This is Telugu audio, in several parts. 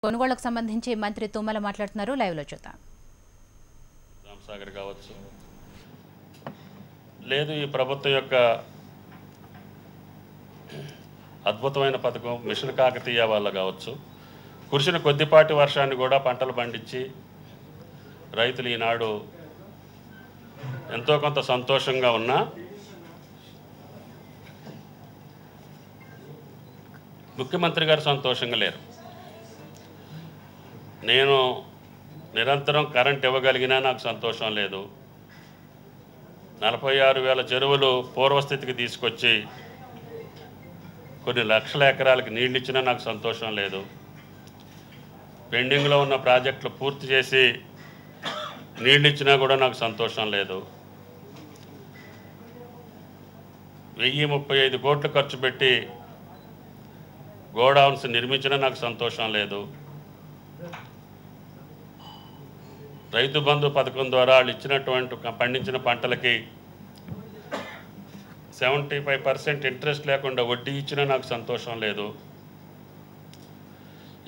కొనుగోళ్లకు సంబంధించి మంత్రి తుమ్మల మాట్లాడుతున్నారు. లైవ్ లో చూద్దాం. రామసాగర్ కావచ్చు, లేదు ఈ ప్రభుత్వం యొక్క అద్భుతమైన పథకం మిషన్ కాకతీయ వల్ల కావచ్చు, కురిసిన కొద్దిపాటి వర్షాన్ని కూడా పంటలు పండించి రైతులు ఈనాడు ఎంతో కొంత సంతోషంగా ఉన్నా ముఖ్యమంత్రి గారు సంతోషంగా లేరు. నేను నిరంతరం కరెంట్ ఇవ్వగలిగినా నాకు సంతోషం లేదు. 46,000 చెరువులు పూర్వస్థితికి తీసుకొచ్చి కొన్ని లక్షల ఎకరాలకు నీళ్ళు ఇచ్చినా నాకు సంతోషం లేదు. పెండింగ్లో ఉన్న ప్రాజెక్టులు పూర్తి చేసి నీళ్ళు ఇచ్చినా కూడా నాకు సంతోషం లేదు. 1035 కోట్లు ఖర్చు పెట్టి గోడౌన్స్ నిర్మించినా నాకు సంతోషం లేదు. రైతు బంధు పథకం ద్వారా వాళ్ళు ఇచ్చినటువంటి పండించిన పంటలకి 75% ఇంట్రెస్ట్ లేకుండా వడ్డీ ఇచ్చినా నాకు సంతోషం లేదు.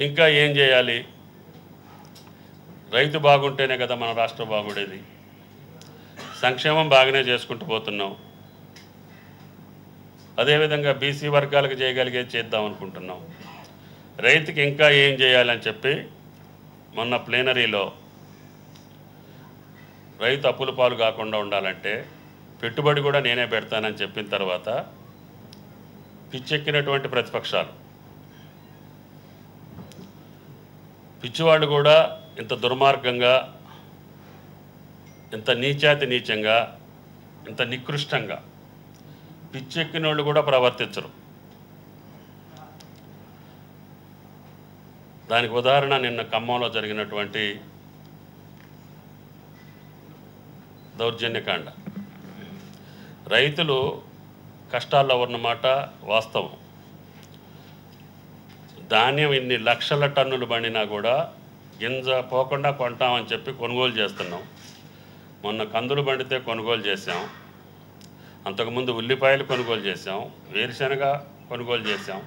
ఇంకా ఏం చేయాలి? రైతు బాగుంటేనే కదా మన రాష్ట్రం బాగుండేది. సంక్షేమం బాగానే చేసుకుంటూ పోతున్నాం. అదేవిధంగా బీసీ వర్గాలకు చేయగలిగేది చేద్దాం అనుకుంటున్నాం. రైతుకి ఇంకా ఏం చేయాలని చెప్పి మొన్న ప్లేనరీలో రైతు అప్పుల పాలు కాకుండా ఉండాలంటే పెట్టుబడి కూడా నేనే పెడతానని చెప్పిన తర్వాత పిచ్చెక్కినటువంటి ప్రతిపక్షాలు, పిచ్చివాళ్ళు కూడా ఇంత దుర్మార్గంగా, ఇంత నీచంగా, ఇంత నికృష్టంగా పిచ్చెక్కిన వాళ్ళు కూడా ప్రవర్తించరు. దానికి ఉదాహరణ నిన్న ఖమ్మంలో జరిగినటువంటి దౌర్జన్యకాండ. రైతులు కష్టాల్లో ఉన్నమాట వాస్తవం. ధాన్యం ఇన్ని లక్షల టన్నులు పండినా కూడా గింజ పోకుండా కొంటామని చెప్పి కొనుగోలు చేస్తున్నాం. మొన్న కందులు పండితే కొనుగోలు చేసాం, అంతకుముందు ఉల్లిపాయలు కొనుగోలు చేసాం, వేరుశనగ కొనుగోలు చేసాం.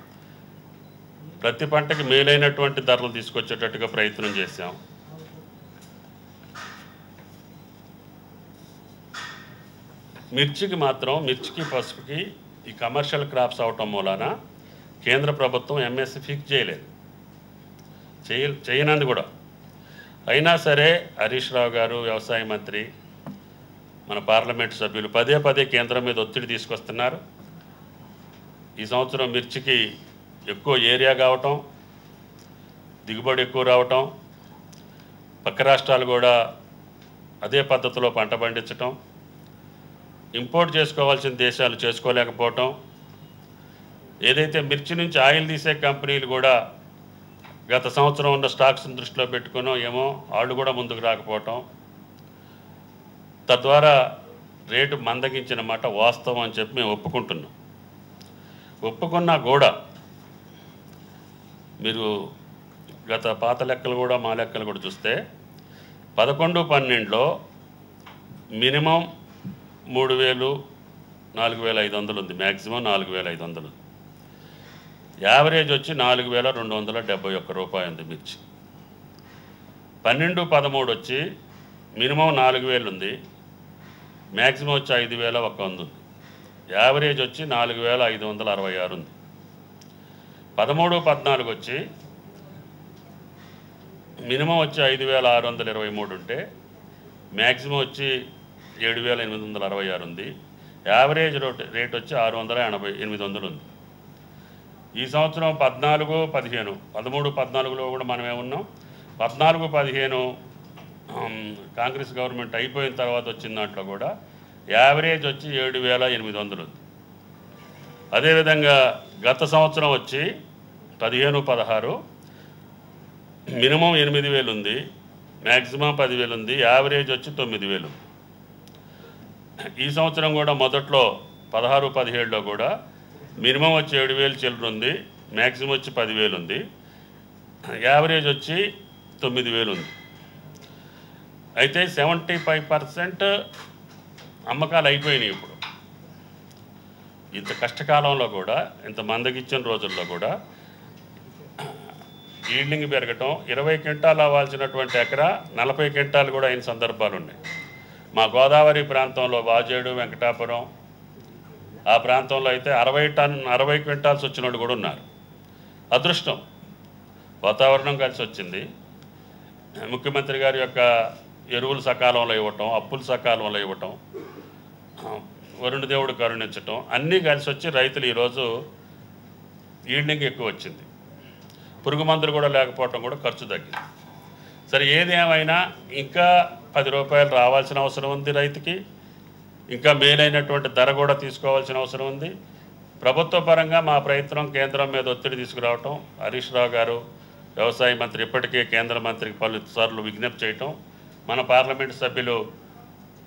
ప్రతి పంటకి మేలైనటువంటి ధరలు తీసుకొచ్చేటట్టుగా ప్రయత్నం చేశాం. మిర్చికి పసుపుకి ఈ కమర్షియల్ క్రాప్స్ అవటం మూలాన కేంద్ర ప్రభుత్వం ఎంఎస్పి ఫిక్స్ చేయలేదు, చేయనంది కూడా. అయినా సరే హరీష్ రావు గారు వ్యవసాయ మంత్రి, మన పార్లమెంటు సభ్యులు పదే కేంద్రం మీద ఒత్తిడి తీసుకొస్తున్నారు. ఈ సంవత్సరం మిర్చికి ఎక్కువ ఏరియా కావటం, దిగుబడి ఎక్కువ రావటం, పక్క రాష్ట్రాలు కూడా అదే పద్ధతిలో పంట పండించటం, ఇంపోర్ట్ చేసుకోవాల్సిన దేశాలు చేసుకోలేకపోవటం, ఏదైతే మిర్చి నుంచి ఆయిల్ తీసే కంపెనీలు కూడా గత సంవత్సరం ఉన్న స్టాక్స్ని దృష్టిలో పెట్టుకునో ఏమో వాళ్ళు కూడా ముందుకు రాకపోవటం, తద్వారా రేటు మందగించిన మాట వాస్తవం అని చెప్పి మేము ఒప్పుకుంటున్నాం. ఒప్పుకున్నా కూడా మీరు గత పాత లెక్కలు కూడా మా లెక్కలు కూడా చూస్తే 11-12లో మినిమం 3,000, 4,500 ఉంది, మ్యాక్సిమం 4,500. యావరేజ్ వచ్చి 4,271 రూపాయలు ఉంది మిర్చి. 12-13 వచ్చి మినిమం 4,000 ఉంది, మ్యాక్సిమం వచ్చి 5,100 ఉంది. యావరేజ్ వచ్చి 4,566 ఉంది. 13-14 వచ్చి మినిమం వచ్చి 5,623 ఉంటే మ్యాక్సిమం వచ్చి 7,866 ఉంది. యావరేజ్ రేట్ వచ్చి 688 ఉంది. ఈ సంవత్సరం 14-15, 13-14లో కూడా మనమే ఉన్నాం. 14-15 కాంగ్రెస్ గవర్నమెంట్ అయిపోయిన తర్వాత వచ్చిన దాంట్లో కూడా యావరేజ్ వచ్చి 7,800 ఉంది. అదేవిధంగా గత సంవత్సరం వచ్చి 15-16 మినిమం 8,000 ఉంది, మ్యాక్సిమం 10,000 ఉంది, యావరేజ్ వచ్చి 9,000 ఉంది. ఈ సంవత్సరం కూడా మొదట్లో 16-17లో కూడా మినిమం వచ్చి 7,000 చిల్లర ఉంది, మ్యాక్సిమం వచ్చి 10,000 ఉంది, యావరేజ్ వచ్చి 9,000 ఉంది. అయితే 75% అమ్మకాలు అయిపోయినాయి. ఇప్పుడు ఇంత కష్టకాలంలో కూడా, ఇంత మందగిచ్చిన రోజుల్లో కూడా ఈల్డింగ్ పెరగటం 20 క్వింటాలు అవ్వాల్సినటువంటి ఎకరా 40 క్వింటాలు కూడా అయిన సందర్భాలు ఉన్నాయి. మా గోదావరి ప్రాంతంలో వాజేడు, వెంకటాపురం ఆ ప్రాంతంలో అయితే 60 క్వింటాల్స్ వచ్చిన వాళ్ళు కూడా ఉన్నారు. అదృష్టం, వాతావరణం కలిసి వచ్చింది. ముఖ్యమంత్రి గారి యొక్క ఎరువులు సకాలంలో ఇవ్వటం, అప్పులు సకాలంలో ఇవ్వటం, వరుణ దేవుడు కరుణించటం అన్నీ కలిసి వచ్చి రైతులు ఈరోజు ఈల్డింగ్ ఎక్కువ వచ్చింది. పురుగు మందులు కూడా లేకపోవటం కూడా ఖర్చు తగ్గింది. సరే, ఏది ఏమైనా ఇంకా 10 రూపాయలు రావాల్సిన అవసరం ఉంది రైతుకి. ఇంకా మేలైనటువంటి ధర కూడా తీసుకోవాల్సిన అవసరం ఉంది. ప్రభుత్వ పరంగా మా ప్రయత్నం కేంద్రం మీద ఒత్తిడి తీసుకురావటం, హరీష్ రావు గారు వ్యవసాయ మంత్రి ఇప్పటికే కేంద్ర మంత్రికి పలుసార్లు విజ్ఞప్తి చేయటం, మన పార్లమెంటు సభ్యులు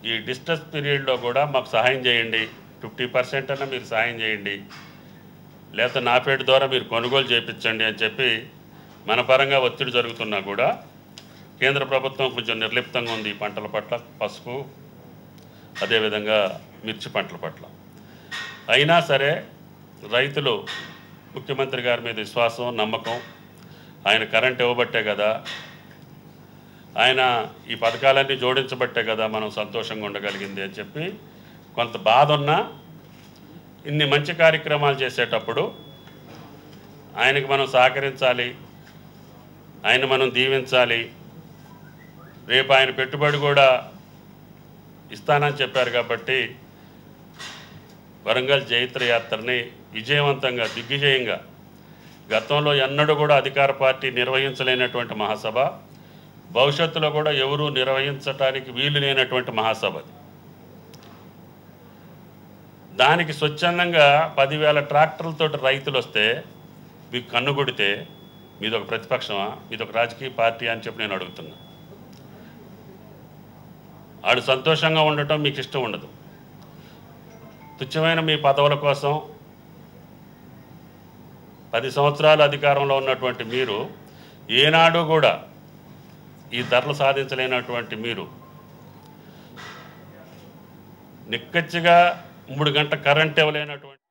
ఈ డిస్ట్రెస్ పీరియడ్లో కూడా మాకు సహాయం చేయండి, 50% అన్నా మీరు సహాయం చేయండి, లేకపోతే నాఫెడ్ ద్వారా మీరు కొనుగోలు చేయించండి అని చెప్పి మన పరంగా ఒత్తిడి జరుగుతున్నా కూడా కేంద్ర ప్రభుత్వం కొంచెం నిర్లిప్తంగా ఉంది ఈ పంటల పట్ల, పసుపు అదేవిధంగా మిర్చి పంటల పట్ల. అయినా సరే రైతులు ముఖ్యమంత్రి గారి మీద విశ్వాసం, నమ్మకం, ఆయన కరెంట్ ఇవ్వబట్టే కదా, ఆయన ఈ పథకాలన్నీ జోడించబట్టే కదా మనం సంతోషంగా ఉండగలిగింది అని చెప్పి కొంత బాధ ఉన్నా, ఇన్ని మంచి కార్యక్రమాలు చేసేటప్పుడు ఆయనకి మనం సహకరించాలి, ఆయన మనం దీవించాలి. రేపు ఆయన పెట్టుబడి కూడా ఇస్తానని చెప్పారు కాబట్టి వరంగల్ జైత్ర యాత్రని విజయవంతంగా, దిగ్విజయంగా, గతంలో ఎన్నడూ కూడా అధికార పార్టీ నిర్వహించలేనటువంటి మహాసభ, భవిష్యత్తులో కూడా ఎవరూ నిర్వహించడానికి వీలు లేనటువంటి మహాసభ. దానికి స్వచ్ఛందంగా 10,000 ట్రాక్టర్లతో రైతులు వస్తే మీకు కన్నుగుడితే మీదొక ప్రతిపక్షమా, మీదొక రాజకీయ పార్టీ అని చెప్పి నేను అడుగుతున్నా. ఆడు సంతోషంగా ఉండటం మీకు ఇష్టం ఉండదు. తుచ్చమైన మీ పదవుల కోసం 10 సంవత్సరాలు అధికారంలో ఉన్నటువంటి మీరు ఏనాడు కూడా ఈ ధరలు సాధించలేనటువంటి మీరు నిక్కచ్చిగా 3 గంటల కరెంట్ ఇవ్వలేనటువంటి